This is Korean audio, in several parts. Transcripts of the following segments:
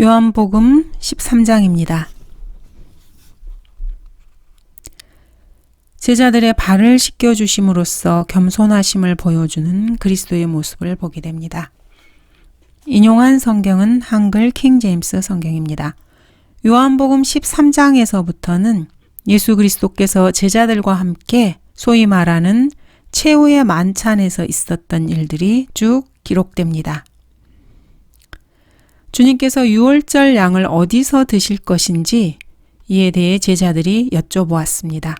요한복음 13장입니다. 제자들의 발을 씻겨주심으로써 겸손하심을 보여주는 그리스도의 모습을 보게 됩니다. 인용한 성경은 한글 킹 제임스 성경입니다. 요한복음 13장에서부터는 예수 그리스도께서 제자들과 함께 소위 말하는 최후의 만찬에서 있었던 일들이 쭉 기록됩니다. 주님께서 유월절 양을 어디서 드실 것인지 이에 대해 제자들이 여쭤보았습니다.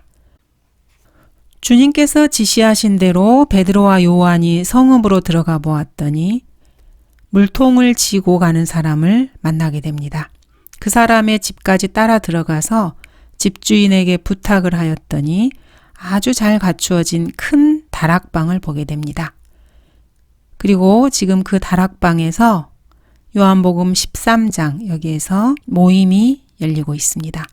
주님께서 지시하신 대로 베드로와 요한이 성읍으로 들어가 보았더니 물통을 지고 가는 사람을 만나게 됩니다. 그 사람의 집까지 따라 들어가서 집주인에게 부탁을 하였더니 아주 잘 갖추어진 큰 다락방을 보게 됩니다. 그리고 지금 그 다락방에서 요한복음 13장 여기에서 모임이 열리고 있습니다.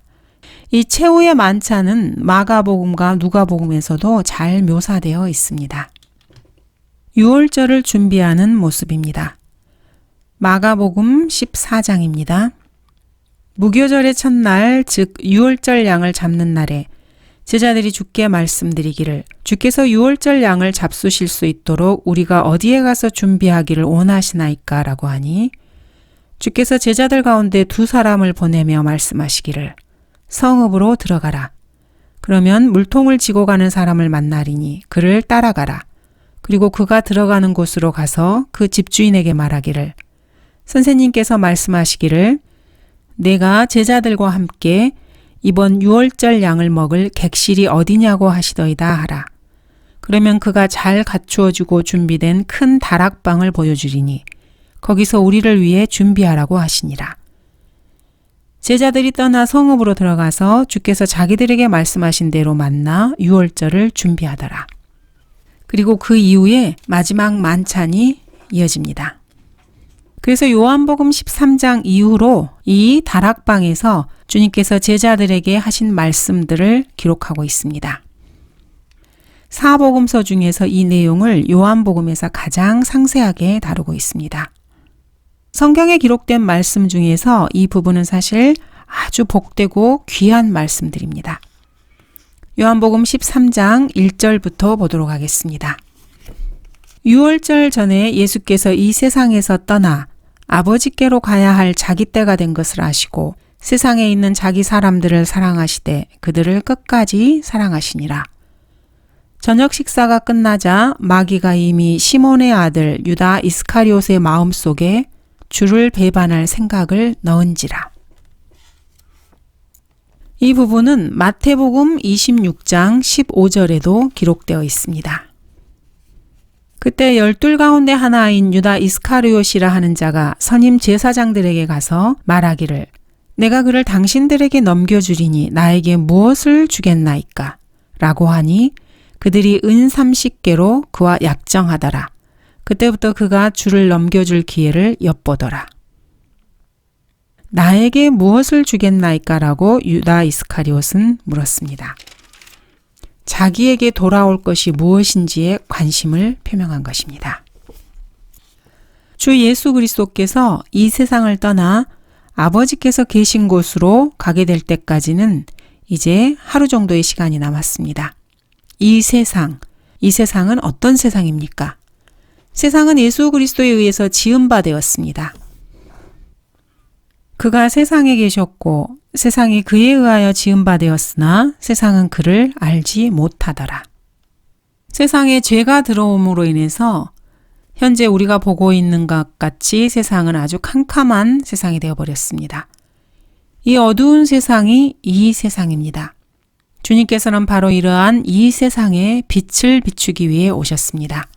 이 최후의 만찬은 마가복음과 누가복음에서도 잘 묘사되어 있습니다. 유월절을 준비하는 모습입니다. 마가복음 14장입니다. 무교절의 첫날, 즉 유월절 양을 잡는 날에 제자들이 주께 말씀드리기를 주께서 유월절 양을 잡수실 수 있도록 우리가 어디에 가서 준비하기를 원하시나이까 라고 하니 주께서 제자들 가운데 두 사람을 보내며 말씀하시기를 성읍으로 들어가라. 그러면 물통을 지고 가는 사람을 만나리니 그를 따라가라. 그리고 그가 들어가는 곳으로 가서 그 집주인에게 말하기를 선생님께서 말씀하시기를 내가 제자들과 함께 이번 유월절 양을 먹을 객실이 어디냐고 하시더이다 하라. 그러면 그가 잘 갖추어주고 준비된 큰 다락방을 보여주리니 거기서 우리를 위해 준비하라고 하시니라. 제자들이 떠나 성읍으로 들어가서 주께서 자기들에게 말씀하신 대로 만나 유월절을 준비하더라. 그리고 그 이후에 마지막 만찬이 이어집니다. 그래서 요한복음 13장 이후로 이 다락방에서 주님께서 제자들에게 하신 말씀들을 기록하고 있습니다. 사복음서 중에서 이 내용을 요한복음에서 가장 상세하게 다루고 있습니다. 성경에 기록된 말씀 중에서 이 부분은 사실 아주 복되고 귀한 말씀들입니다. 요한복음 13장 1절부터 보도록 하겠습니다. 유월절 전에 예수께서 이 세상에서 떠나 아버지께로 가야 할 자기 때가 된 것을 아시고 세상에 있는 자기 사람들을 사랑하시되 그들을 끝까지 사랑하시니라. 저녁 식사가 끝나자 마귀가 이미 시몬의 아들 유다 이스카리옷의 마음속에 주를 배반할 생각을 넣은지라. 이 부분은 마태복음 26장 15절에도 기록되어 있습니다. 그때 12 가운데 하나인 유다 이스카리옷이라 하는 자가 선임 제사장들에게 가서 말하기를 내가 그를 당신들에게 넘겨주리니 나에게 무엇을 주겠나이까? 라고 하니 그들이 은 30개로 그와 약정하더라. 그때부터 그가 주를 넘겨줄 기회를 엿보더라. 나에게 무엇을 주겠나이까? 라고 유다 이스카리옷은 물었습니다. 자기에게 돌아올 것이 무엇인지에 관심을 표명한 것입니다. 주 예수 그리스도께서 이 세상을 떠나 아버지께서 계신 곳으로 가게 될 때까지는 이제 하루 정도의 시간이 남았습니다. 이 세상은 어떤 세상입니까? 세상은 예수 그리스도에 의해서 지은 바 되었습니다. 그가 세상에 계셨고 세상이 그에 의하여 지은 바 되었으나 세상은 그를 알지 못하더라. 세상에 죄가 들어옴으로 인해서 현재 우리가 보고 있는 것 같이 세상은 아주 캄캄한 세상이 되어버렸습니다. 이 어두운 세상이 이 세상입니다. 주님께서는 바로 이러한 이 세상에 빛을 비추기 위해 오셨습니다.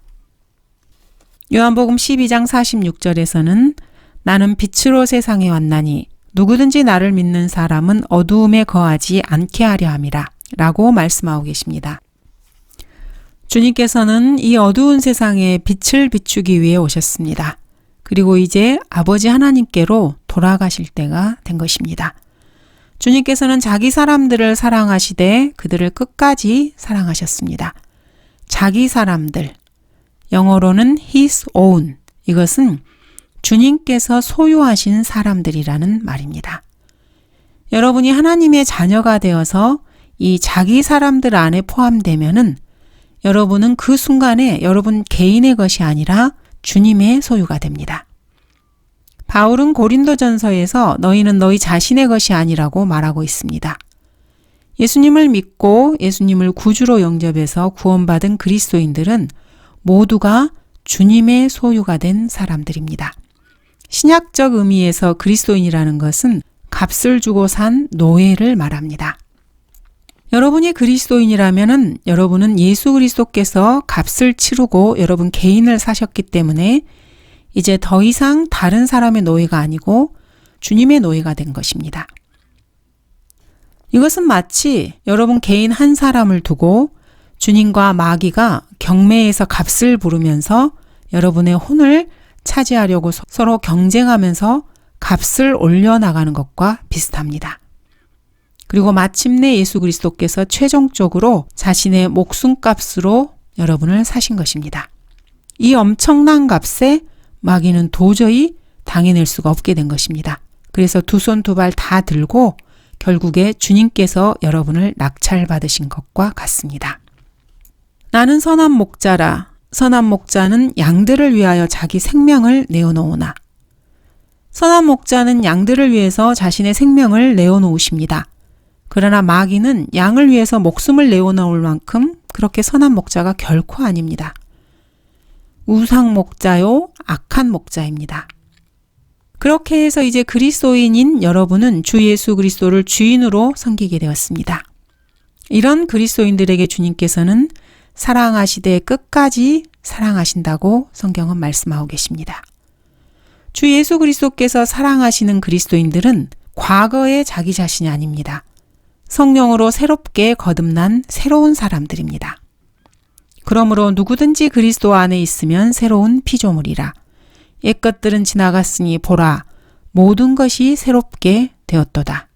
요한복음 12장 46절에서는 나는 빛으로 세상에 왔나니 누구든지 나를 믿는 사람은 어두움에 거하지 않게 하려 함이라 라고 말씀하고 계십니다. 주님께서는 이 어두운 세상에 빛을 비추기 위해 오셨습니다. 그리고 이제 아버지 하나님께로 돌아가실 때가 된 것입니다. 주님께서는 자기 사람들을 사랑하시되 그들을 끝까지 사랑하셨습니다. 자기 사람들, 영어로는 his own, 이것은 주님께서 소유하신 사람들이라는 말입니다. 여러분이 하나님의 자녀가 되어서 이 자기 사람들 안에 포함되면은 여러분은 그 순간에 여러분 개인의 것이 아니라 주님의 소유가 됩니다. 바울은 고린도전서에서 너희는 너희 자신의 것이 아니라고 말하고 있습니다. 예수님을 믿고 예수님을 구주로 영접해서 구원받은 그리스도인들은 모두가 주님의 소유가 된 사람들입니다. 신약적 의미에서 그리스도인이라는 것은 값을 주고 산 노예를 말합니다. 여러분이 그리스도인이라면은 여러분은 예수 그리스도께서 값을 치르고 여러분 개인을 사셨기 때문에 이제 더 이상 다른 사람의 노예가 아니고 주님의 노예가 된 것입니다. 이것은 마치 여러분 개인 한 사람을 두고 주님과 마귀가 경매에서 값을 부르면서 여러분의 혼을 차지하려고 서로 경쟁하면서 값을 올려나가는 것과 비슷합니다. 그리고 마침내 예수 그리스도께서 최종적으로 자신의 목숨값으로 여러분을 사신 것입니다. 이 엄청난 값에 마귀는 도저히 당해낼 수가 없게 된 것입니다. 그래서 두 손 두 발 다 들고 결국에 주님께서 여러분을 낙찰받으신 것과 같습니다. 나는 선한 목자라. 선한 목자는 양들을 위하여 자기 생명을 내어놓으나. 선한 목자는 양들을 위해서 자신의 생명을 내어놓으십니다. 그러나 마귀는 양을 위해서 목숨을 내어놓을 만큼 그렇게 선한 목자가 결코 아닙니다. 우상 목자요, 악한 목자입니다. 그렇게 해서 이제 그리스도인인 여러분은 주 예수 그리스도를 주인으로 섬기게 되었습니다. 이런 그리스도인들에게 주님께서는 사랑하시되 끝까지 사랑하신다고 성경은 말씀하고 계십니다. 주 예수 그리스도께서 사랑하시는 그리스도인들은 과거의 자기 자신이 아닙니다. 성령으로 새롭게 거듭난 새로운 사람들입니다. 그러므로 누구든지 그리스도 안에 있으면 새로운 피조물이라. 옛것들은 지나갔으니 보라, 모든 것이 새롭게 되었도다.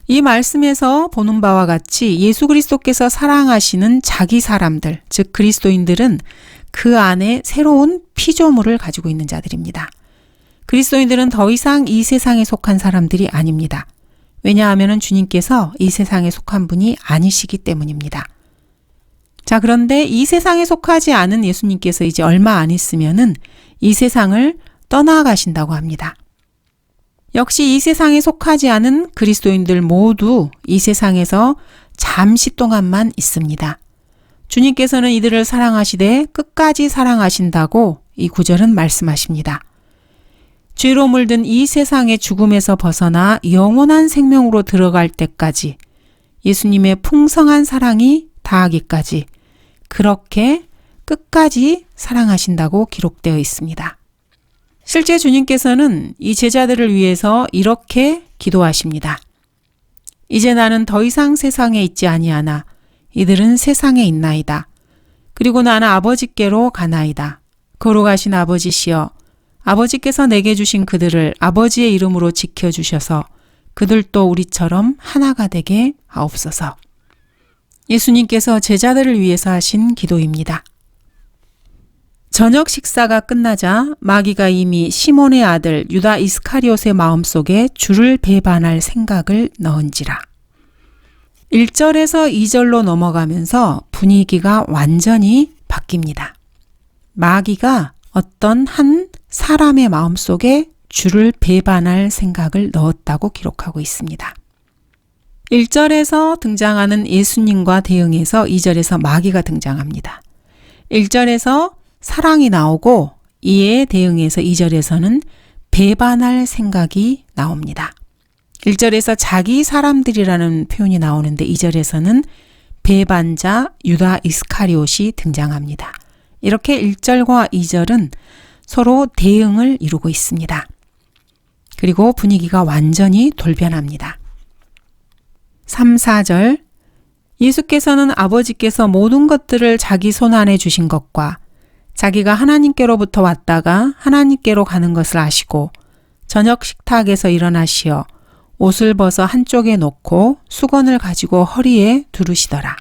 이 말씀에서 보는 바와 같이 예수 그리스도께서 사랑하시는 자기 사람들, 즉 그리스도인들은 그 안에 새로운 피조물을 가지고 있는 자들입니다. 그리스도인들은 더 이상 이 세상에 속한 사람들이 아닙니다. 왜냐하면 주님께서 이 세상에 속한 분이 아니시기 때문입니다. 자, 그런데 이 세상에 속하지 않은 예수님께서 이제 얼마 안 있으면은 이 세상을 떠나가신다고 합니다. 역시 이 세상에 속하지 않은 그리스도인들 모두 이 세상에서 잠시 동안만 있습니다. 주님께서는 이들을 사랑하시되 끝까지 사랑하신다고 이 구절은 말씀하십니다. 죄로 물든 이 세상의 죽음에서 벗어나 영원한 생명으로 들어갈 때까지 예수님의 풍성한 사랑이 다하기까지 그렇게 끝까지 사랑하신다고 기록되어 있습니다. 실제 주님께서는 이 제자들을 위해서 이렇게 기도하십니다. 이제 나는 더 이상 세상에 있지 아니하나 이들은 세상에 있나이다. 그리고 나는 아버지께로 가나이다. 거룩하신 아버지시여, 아버지께서 내게 주신 그들을 아버지의 이름으로 지켜주셔서 그들도 우리처럼 하나가 되게 하옵소서. 예수님께서 제자들을 위해서 하신 기도입니다. 저녁 식사가 끝나자 마귀가 이미 시몬의 아들 유다 이스카리옷의 마음속에 주를 배반할 생각을 넣은지라. 1절에서 2절로 넘어가면서 분위기가 완전히 바뀝니다. 마귀가 어떤 한 사람의 마음속에 주를 배반할 생각을 넣었다고 기록하고 있습니다. 1절에서 등장하는 예수님과 대응해서 2절에서 마귀가 등장합니다. 1절에서 사랑이 나오고 이에 대응해서 2절에서는 배반할 생각이 나옵니다. 1절에서 자기 사람들이라는 표현이 나오는데 2절에서는 배반자 유다 이스카리옷이 등장합니다. 이렇게 1절과 2절은 서로 대응을 이루고 있습니다. 그리고 분위기가 완전히 돌변합니다. 3, 4절 예수께서는 아버지께서 모든 것들을 자기 손안에 주신 것과 자기가 하나님께로부터 왔다가 하나님께로 가는 것을 아시고 저녁 식탁에서 일어나시어 옷을 벗어 한쪽에 놓고 수건을 가지고 허리에 두르시더라.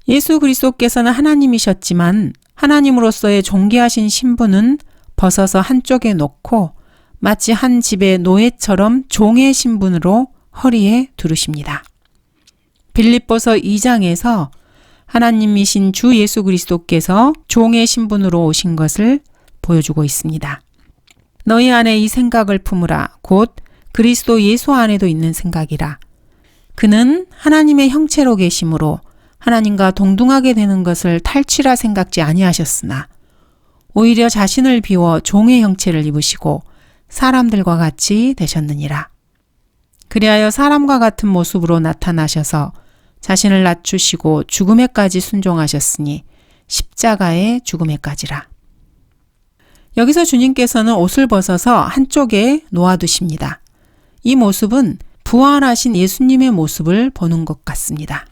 예수 그리스도께서는 하나님이셨지만 하나님으로서의 존귀하신 신분은 벗어서 한쪽에 놓고 마치 한 집의 노예처럼 종의 신분으로 허리에 두르십니다. 빌립보서 2장에서 하나님이신 주 예수 그리스도께서 종의 신분으로 오신 것을 보여주고 있습니다. 너희 안에 이 생각을 품으라. 곧 그리스도 예수 안에도 있는 생각이라. 그는 하나님의 형체로 계심으로 하나님과 동등하게 되는 것을 탈취라 생각지 아니하셨으나 오히려 자신을 비워 종의 형체를 입으시고 사람들과 같이 되셨느니라. 그리하여 사람과 같은 모습으로 나타나셔서 자신을 낮추시고 죽음에까지 순종하셨으니 십자가의 죽음에까지라. 여기서 주님께서는 옷을 벗어서 한쪽에 놓아두십니다. 이 모습은 부활하신 예수님의 모습을 보는 것 같습니다.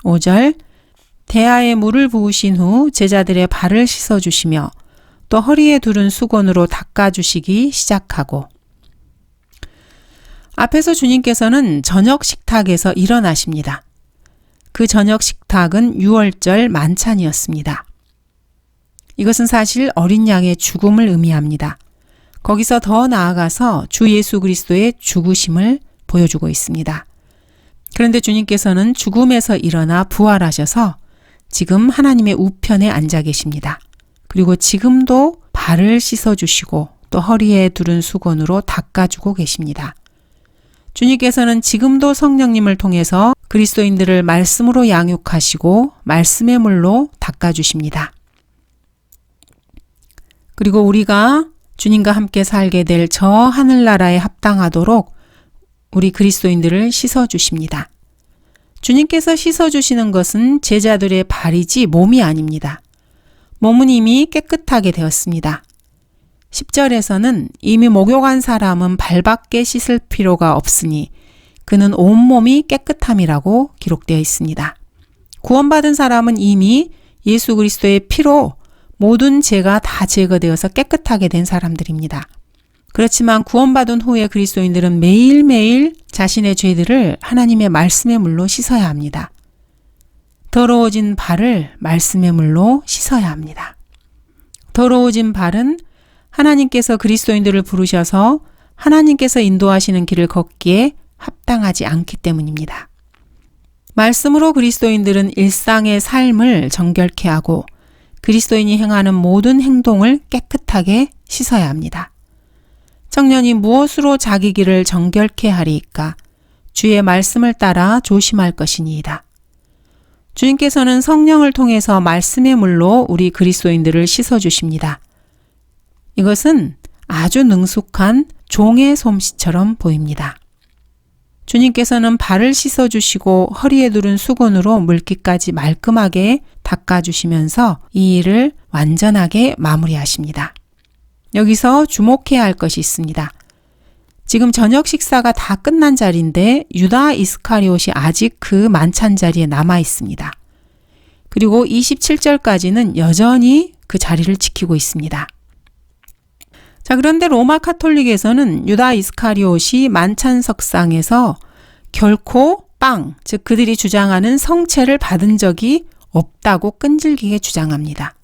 5절 대야에 물을 부으신 후 제자들의 발을 씻어주시며 또 허리에 두른 수건으로 닦아주시기 시작하고 앞에서 주님께서는 저녁 식탁에서 일어나십니다. 그 저녁 식탁은 유월절 만찬이었습니다. 이것은 사실 어린 양의 죽음을 의미합니다. 거기서 더 나아가서 주 예수 그리스도의 죽으심을 보여주고 있습니다. 그런데 주님께서는 죽음에서 일어나 부활하셔서 지금 하나님의 우편에 앉아 계십니다. 그리고 지금도 발을 씻어주시고 또 허리에 두른 수건으로 닦아주고 계십니다. 주님께서는 지금도 성령님을 통해서 그리스도인들을 말씀으로 양육하시고 말씀의 물로 닦아주십니다. 그리고 우리가 주님과 함께 살게 될 저 하늘나라에 합당하도록 우리 그리스도인들을 씻어주십니다. 주님께서 씻어주시는 것은 제자들의 발이지 몸이 아닙니다. 몸은 이미 깨끗하게 되었습니다. 10절에서는 이미 목욕한 사람은 발밖에 씻을 필요가 없으니 그는 온몸이 깨끗함이라고 기록되어 있습니다. 구원받은 사람은 이미 예수 그리스도의 피로 모든 죄가 다 제거되어서 깨끗하게 된 사람들입니다. 그렇지만 구원받은 후에 그리스도인들은 매일매일 자신의 죄들을 하나님의 말씀의 물로 씻어야 합니다. 더러워진 발을 말씀의 물로 씻어야 합니다. 더러워진 발은 하나님께서 그리스도인들을 부르셔서 하나님께서 인도하시는 길을 걷기에 합당하지 않기 때문입니다. 말씀으로 그리스도인들은 일상의 삶을 정결케 하고 그리스도인이 행하는 모든 행동을 깨끗하게 씻어야 합니다. 청년이 무엇으로 자기 길을 정결케 하리이까? 주의 말씀을 따라 조심할 것이니이다. 주님께서는 성령을 통해서 말씀의 물로 우리 그리스도인들을 씻어주십니다. 이것은 아주 능숙한 종의 솜씨처럼 보입니다. 주님께서는 발을 씻어주시고 허리에 두른 수건으로 물기까지 말끔하게 닦아주시면서 이 일을 완전하게 마무리하십니다. 여기서 주목해야 할 것이 있습니다. 지금 저녁 식사가 다 끝난 자리인데 유다 이스카리옷이 아직 그 만찬 자리에 남아 있습니다. 그리고 27절까지는 여전히 그 자리를 지키고 있습니다. 자, 그런데 로마 카톨릭에서는 유다 이스카리옷이 만찬석상에서 결코 빵, 즉 그들이 주장하는 성체를 받은 적이 없다고 끈질기게 주장합니다.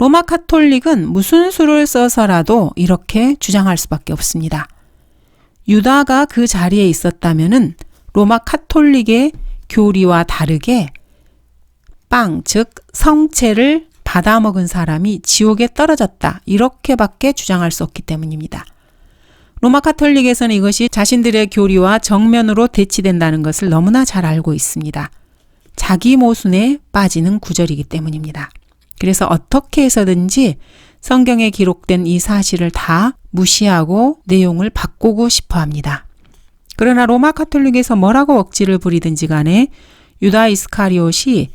로마 카톨릭은 무슨 수를 써서라도 이렇게 주장할 수밖에 없습니다. 유다가 그 자리에 있었다면은 로마 카톨릭의 교리와 다르게 빵, 즉 성체를 받아먹은 사람이 지옥에 떨어졌다. 이렇게밖에 주장할 수 없기 때문입니다. 로마 카톨릭에서는 이것이 자신들의 교리와 정면으로 대치된다는 것을 너무나 잘 알고 있습니다. 자기 모순에 빠지는 구절이기 때문입니다. 그래서 어떻게 해서든지 성경에 기록된 이 사실을 다 무시하고 내용을 바꾸고 싶어 합니다. 그러나 로마 카톨릭에서 뭐라고 억지를 부리든지 간에 유다 이스카리옷이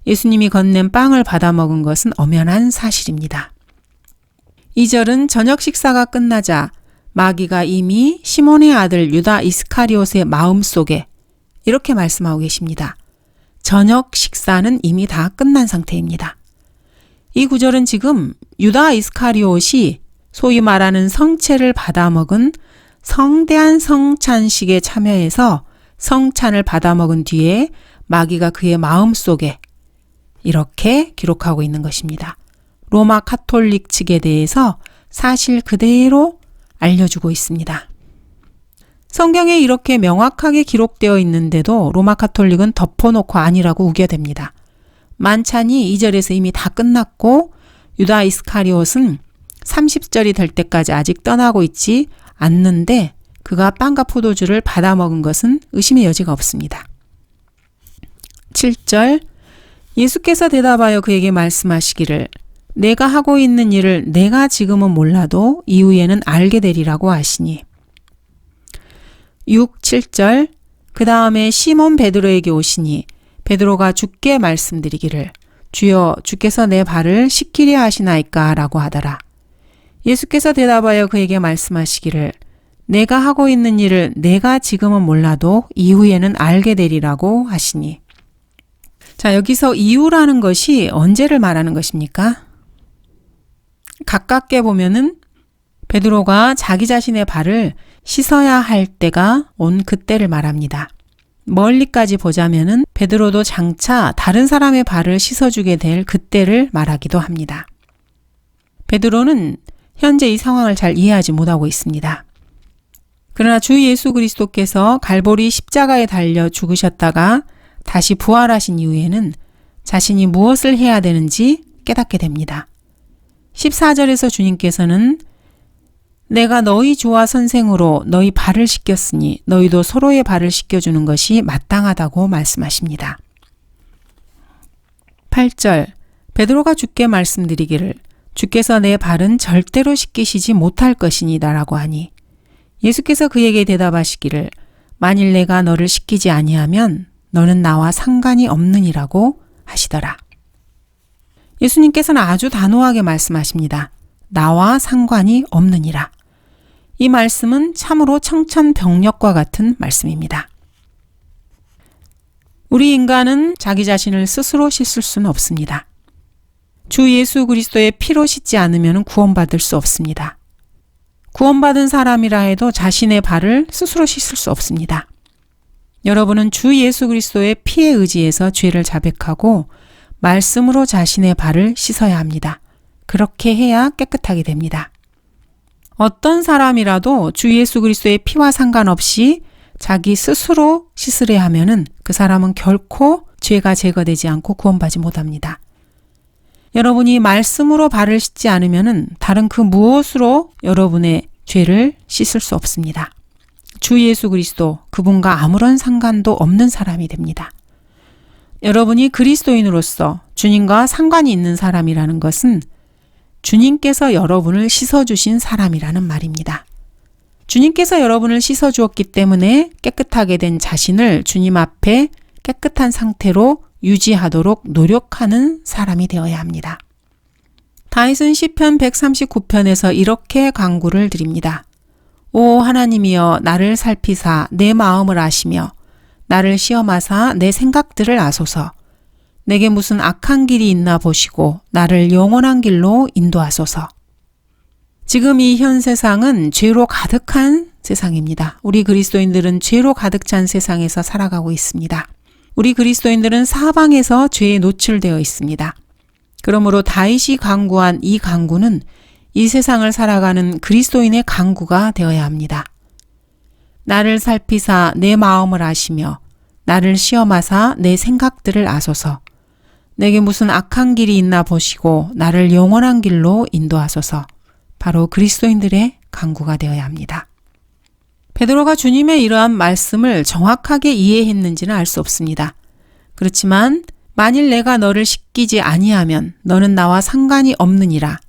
예수님이 건넨 빵을 받아먹은 것은 엄연한 사실입니다. 2절은 저녁 식사가 끝나자 마귀가 이미 시몬의 아들 유다 이스카리옷의 마음속에 이렇게 말씀하고 계십니다. 저녁 식사는 이미 다 끝난 상태입니다. 이 구절은 지금 유다 이스카리옷이 소위 말하는 성체를 받아먹은 성대한 성찬식에 참여해서 성찬을 받아먹은 뒤에 마귀가 그의 마음속에 이렇게 기록하고 있는 것입니다. 로마 카톨릭 측에 대해서 사실 그대로 알려주고 있습니다. 성경에 이렇게 명확하게 기록되어 있는데도 로마 카톨릭은 덮어놓고 아니라고 우겨댑니다. 만찬이 2절에서 이미 다 끝났고 유다 이스카리옷은 30절이 될 때까지 아직 떠나고 있지 않는데 그가 빵과 포도주를 받아먹은 것은 의심의 여지가 없습니다. 7절 예수께서 대답하여 그에게 말씀하시기를 내가 하고 있는 일을 내가 지금은 몰라도 이후에는 알게 되리라고 하시니 6, 7절 그 다음에 시몬 베드로에게 오시니 베드로가 주께 말씀드리기를 주여 주께서 내 발을 씻기려 하시나이까 라고 하더라. 예수께서 대답하여 그에게 말씀하시기를 내가 하고 있는 일을 내가 지금은 몰라도 이후에는 알게 되리라고 하시니 자, 여기서 이후라는 것이 언제를 말하는 것입니까? 가깝게 보면은 베드로가 자기 자신의 발을 씻어야 할 때가 온 그때를 말합니다. 멀리까지 보자면은 베드로도 장차 다른 사람의 발을 씻어주게 될 그때를 말하기도 합니다. 베드로는 현재 이 상황을 잘 이해하지 못하고 있습니다. 그러나 주 예수 그리스도께서 갈보리 십자가에 달려 죽으셨다가 다시 부활하신 이후에는 자신이 무엇을 해야 되는지 깨닫게 됩니다. 14절에서 주님께서는 내가 너희 주와 선생으로 너희 발을 씻겼으니 너희도 서로의 발을 씻겨주는 것이 마땅하다고 말씀하십니다. 8절 베드로가 주께 말씀드리기를 주께서 내 발은 절대로 씻기시지 못할 것이니다 라고 하니 예수께서 그에게 대답하시기를 만일 내가 너를 씻기지 아니하면 너는 나와 상관이 없느니라고 하시더라. 예수님께서는 아주 단호하게 말씀하십니다. 나와 상관이 없느니라. 이 말씀은 참으로 청천벽력과 같은 말씀입니다. 우리 인간은 자기 자신을 스스로 씻을 수는 없습니다. 주 예수 그리스도의 피로 씻지 않으면 구원받을 수 없습니다. 구원받은 사람이라 해도 자신의 발을 스스로 씻을 수 없습니다. 여러분은 주 예수 그리스도의 피에 의지해서 죄를 자백하고 말씀으로 자신의 발을 씻어야 합니다. 그렇게 해야 깨끗하게 됩니다. 어떤 사람이라도 주 예수 그리스도의 피와 상관없이 자기 스스로 씻으려 하면은 그 사람은 결코 죄가 제거되지 않고 구원받지 못합니다. 여러분이 말씀으로 발을 씻지 않으면은 다른 그 무엇으로 여러분의 죄를 씻을 수 없습니다. 주 예수 그리스도 그분과 아무런 상관도 없는 사람이 됩니다. 여러분이 그리스도인으로서 주님과 상관이 있는 사람이라는 것은 주님께서 여러분을 씻어주신 사람이라는 말입니다. 주님께서 여러분을 씻어주었기 때문에 깨끗하게 된 자신을 주님 앞에 깨끗한 상태로 유지하도록 노력하는 사람이 되어야 합니다. 다윗은 시편 139편에서 이렇게 간구를 드립니다. 오 하나님이여 나를 살피사 내 마음을 아시며 나를 시험하사 내 생각들을 아소서. 내게 무슨 악한 길이 있나 보시고 나를 영원한 길로 인도하소서. 지금 이 현 세상은 죄로 가득한 세상입니다. 우리 그리스도인들은 죄로 가득 찬 세상에서 살아가고 있습니다. 우리 그리스도인들은 사방에서 죄에 노출되어 있습니다. 그러므로 다윗이 간구한 이 간구는 이 세상을 살아가는 그리스도인의 간구가 되어야 합니다. 나를 살피사 내 마음을 아시며 나를 시험하사 내 생각들을 아소서. 내게 무슨 악한 길이 있나 보시고 나를 영원한 길로 인도하소서. 바로 그리스도인들의 간구가 되어야 합니다. 베드로가 주님의 이러한 말씀을 정확하게 이해했는지는 알 수 없습니다. 그렇지만 만일 내가 너를 씻기지 아니하면 너는 나와 상관이 없느니라.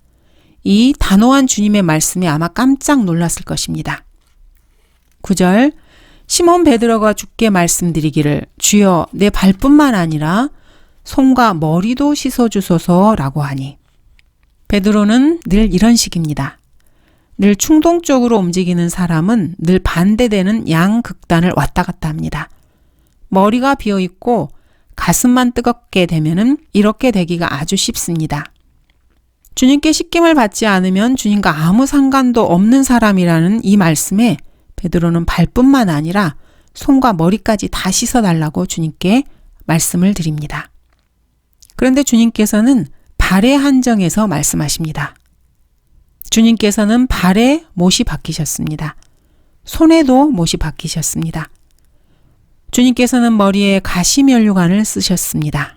이 단호한 주님의 말씀에 아마 깜짝 놀랐을 것입니다. 9절 시몬 베드로가 주께 말씀드리기를 주여 내 발뿐만 아니라 손과 머리도 씻어주소서라고 하니 베드로는 늘 이런 식입니다. 늘 충동적으로 움직이는 사람은 늘 반대되는 양극단을 왔다 갔다 합니다. 머리가 비어있고 가슴만 뜨겁게 되면은 이렇게 되기가 아주 쉽습니다. 주님께 씻김을 받지 않으면 주님과 아무 상관도 없는 사람이라는 이 말씀에 베드로는 발뿐만 아니라 손과 머리까지 다 씻어달라고 주님께 말씀을 드립니다. 그런데 주님께서는 발의 한정에서 말씀하십니다. 주님께서는 발에 못이 박히셨습니다. 손에도 못이 박히셨습니다. 주님께서는 머리에 가시면류관을 쓰셨습니다.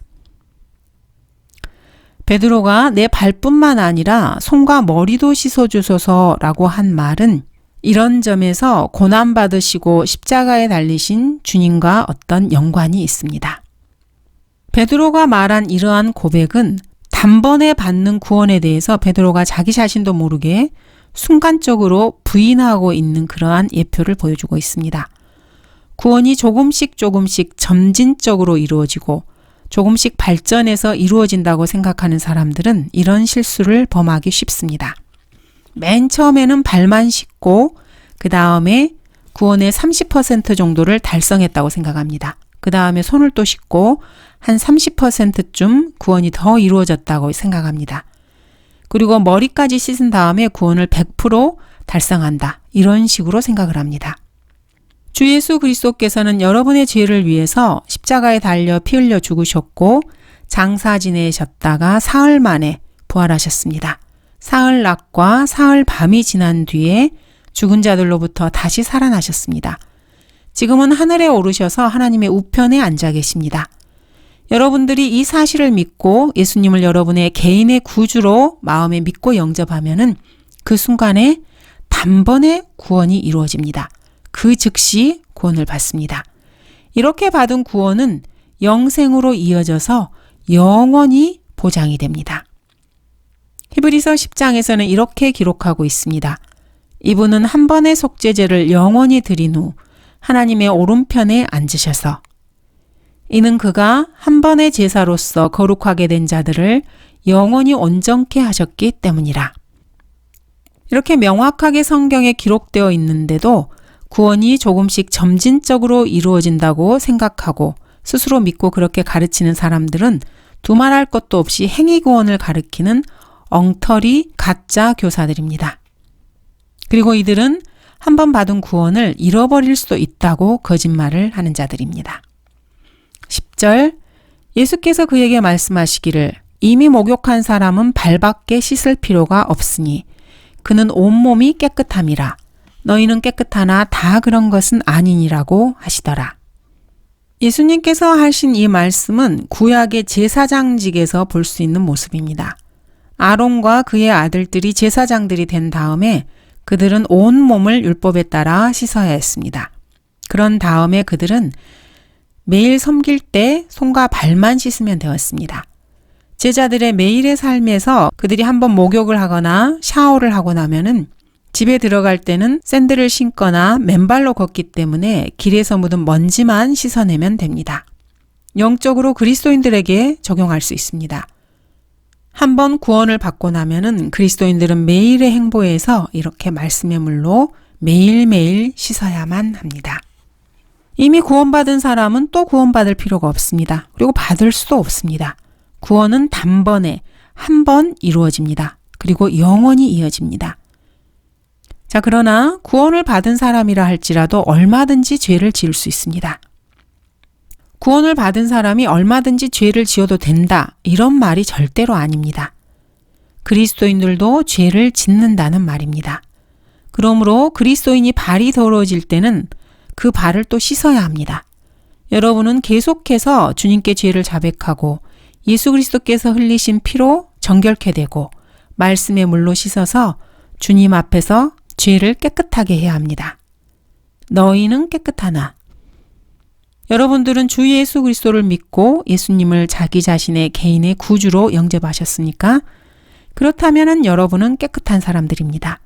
베드로가 내 발뿐만 아니라 손과 머리도 씻어주소서라고 한 말은 이런 점에서 고난받으시고 십자가에 달리신 주님과 어떤 연관이 있습니다. 베드로가 말한 이러한 고백은 단번에 받는 구원에 대해서 베드로가 자기 자신도 모르게 순간적으로 부인하고 있는 그러한 예표를 보여주고 있습니다. 구원이 조금씩 점진적으로 이루어지고 조금씩 발전해서 이루어진다고 생각하는 사람들은 이런 실수를 범하기 쉽습니다. 맨 처음에는 발만 씻고 그 다음에 구원의 30% 정도를 달성했다고 생각합니다. 그 다음에 손을 또 씻고 한 30%쯤 구원이 더 이루어졌다고 생각합니다. 그리고 머리까지 씻은 다음에 구원을 100% 달성한다. 이런 식으로 생각을 합니다. 주 예수 그리스도께서는 여러분의 죄를 위해서 십자가에 달려 피 흘려 죽으셨고 장사 지내셨다가 사흘 만에 부활하셨습니다. 사흘 낮과 사흘 밤이 지난 뒤에 죽은 자들로부터 다시 살아나셨습니다. 지금은 하늘에 오르셔서 하나님의 우편에 앉아 계십니다. 여러분들이 이 사실을 믿고 예수님을 여러분의 개인의 구주로 마음에 믿고 영접하면은 그 순간에 단번에 구원이 이루어집니다. 그 즉시 구원을 받습니다. 이렇게 받은 구원은 영생으로 이어져서 영원히 보장이 됩니다. 히브리서 10장에서는 이렇게 기록하고 있습니다. 이분은 한 번의 속죄제를 영원히 드린 후 하나님의 오른편에 앉으셔서 이는 그가 한 번의 제사로서 거룩하게 된 자들을 영원히 온전케 하셨기 때문이라. 이렇게 명확하게 성경에 기록되어 있는데도 구원이 조금씩 점진적으로 이루어진다고 생각하고 스스로 믿고 그렇게 가르치는 사람들은 두말할 것도 없이 행위구원을 가르치는 엉터리 가짜 교사들입니다. 그리고 이들은 한 번 받은 구원을 잃어버릴 수도 있다고 거짓말을 하는 자들입니다. 10절 예수께서 그에게 말씀하시기를 이미 목욕한 사람은 발밖에 씻을 필요가 없으니 그는 온몸이 깨끗함이라 너희는 깨끗하나 다 그런 것은 아니니라고 하시더라. 예수님께서 하신 이 말씀은 구약의 제사장직에서 볼 수 있는 모습입니다. 아론과 그의 아들들이 제사장들이 된 다음에 그들은 온 몸을 율법에 따라 씻어야 했습니다. 그런 다음에 그들은 매일 섬길 때 손과 발만 씻으면 되었습니다. 제자들의 매일의 삶에서 그들이 한번 목욕을 하거나 샤워를 하고 나면은 집에 들어갈 때는 샌들을 신거나 맨발로 걷기 때문에 길에서 묻은 먼지만 씻어내면 됩니다. 영적으로 그리스도인들에게 적용할 수 있습니다. 한번 구원을 받고 나면은 그리스도인들은 매일의 행보에서 이렇게 말씀의 물로 매일매일 씻어야만 합니다. 이미 구원받은 사람은 또 구원받을 필요가 없습니다. 그리고 받을 수도 없습니다. 구원은 단번에 한 번 이루어집니다. 그리고 영원히 이어집니다. 자, 그러나 구원을 받은 사람이라 할지라도 얼마든지 죄를 지을 수 있습니다. 구원을 받은 사람이 얼마든지 죄를 지어도 된다. 이런 말이 절대로 아닙니다. 그리스도인들도 죄를 짓는다는 말입니다. 그러므로 그리스도인이 발이 더러워질 때는 그 발을 또 씻어야 합니다. 여러분은 계속해서 주님께 죄를 자백하고 예수 그리스도께서 흘리신 피로 정결케 되고 말씀의 물로 씻어서 주님 앞에서 죄를 깨끗하게 해야 합니다. 너희는 깨끗하나. 여러분들은 주 예수 그리스도를 믿고 예수님을 자기 자신의 개인의 구주로 영접하셨습니까? 그렇다면 여러분은 깨끗한 사람들입니다.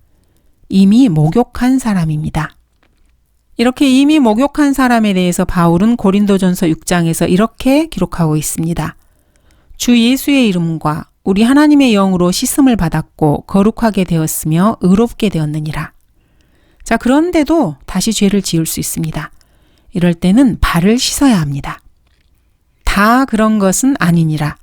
이미 목욕한 사람입니다. 이렇게 이미 목욕한 사람에 대해서 바울은 고린도전서 6장에서 이렇게 기록하고 있습니다. 주 예수의 이름과 우리 하나님의 영으로 씻음을 받았고 거룩하게 되었으며 의롭게 되었느니라. 자, 그런데도 다시 죄를 지을 수 있습니다. 이럴 때는 발을 씻어야 합니다. 다 그런 것은 아니니라.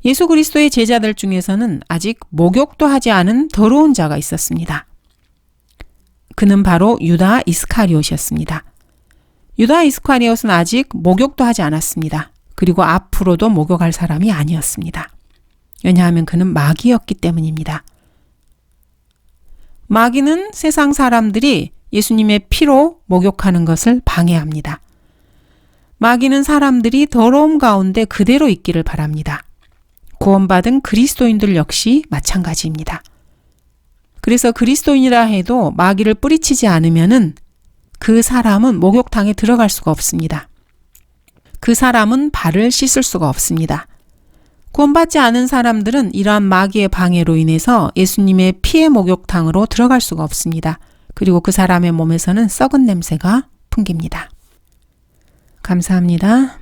예수 그리스도의 제자들 중에서는 아직 목욕도 하지 않은 더러운 자가 있었습니다. 그는 바로 유다 이스카리옷이었습니다. 유다 이스카리옷은 아직 목욕도 하지 않았습니다. 그리고 앞으로도 목욕할 사람이 아니었습니다. 왜냐하면 그는 마귀였기 때문입니다. 마귀는 세상 사람들이 예수님의 피로 목욕하는 것을 방해합니다. 마귀는 사람들이 더러움 가운데 그대로 있기를 바랍니다. 구원받은 그리스도인들 역시 마찬가지입니다. 그래서 그리스도인이라 해도 마귀를 뿌리치지 않으면은 그 사람은 목욕탕에 들어갈 수가 없습니다. 그 사람은 발을 씻을 수가 없습니다. 구원받지 않은 사람들은 이러한 마귀의 방해로 인해서 예수님의 피의 목욕탕으로 들어갈 수가 없습니다. 그리고 그 사람의 몸에서는 썩은 냄새가 풍깁니다. 감사합니다.